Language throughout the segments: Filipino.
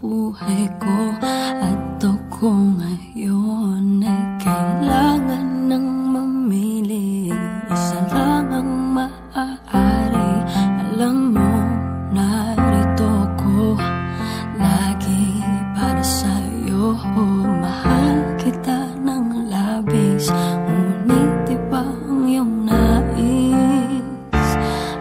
buhay ko. At ako ngayon ay kailangan ng mamili. Isa lang ang maaari. Alam mo, narito ko lagi para sa'yo. Mahal kita ng labis, ngunit iba ang iyong nais.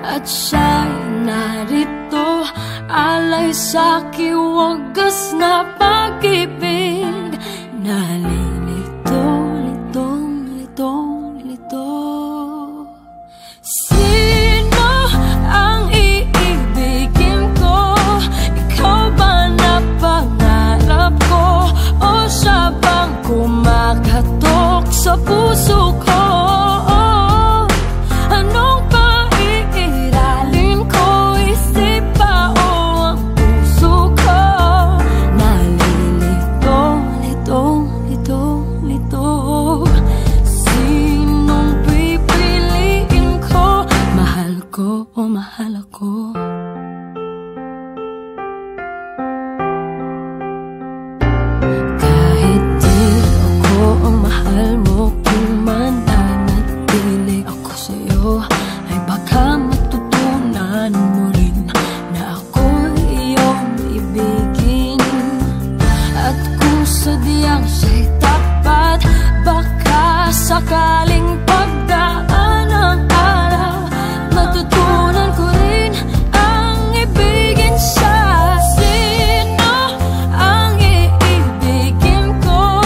At siya'y narito, alay sa'king wagas na pag-ibig. Nalilito, litong, litong, lito. Sino ang iibigin ko? Ikaw ba na pangarap ko? O siya bang kumakatok sa puso ko? Anong paiiralin ko? Isip pa o ang puso ko? Nalilito, litong, litong, lito. Sinong pipiliin ko? Mahal ko o mahal ako? Kahit di ako ang mahal mo, kung mananatili ako sa'yo, ay baka matutunan mo rin na ako'y iyong ibigin. At kung sadyang siya'y tapat, baka sakaling pagdaan ng araw, matutunan ko rin ang ibigin siya. Sino ang iibigin ko?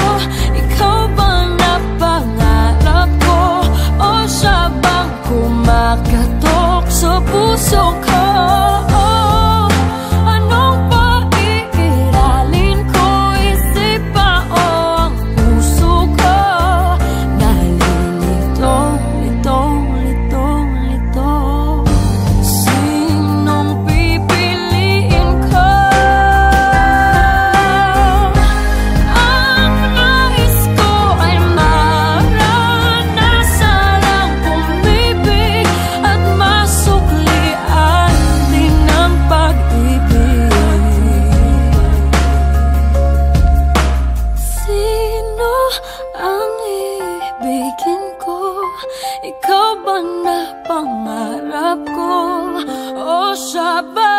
Ikaw bang napangarap ko? O siya bang kumakatok sa puso ko? Anong paiiralin ko? Isip pa o ang puso ko? Nalilito, litong, litong, lito. Sinong pipiliin ko? Ang nais ko ay maranasan ang pumibig at masuklian din ang pag-ibig. Sino ang ibigin ko? Ikaw ba na pangarap ko? O siya ba?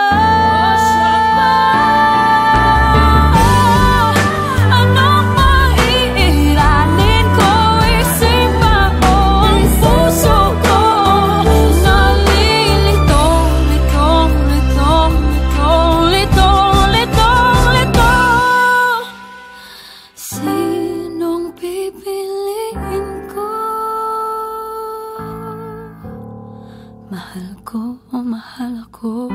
Anong maiiralin ko? Isip pa o ang puso ko? Nalilito, litong, litong, litong, litong, litong, lito. Sinong pipiliin ko? Mahal ko o mahal ako?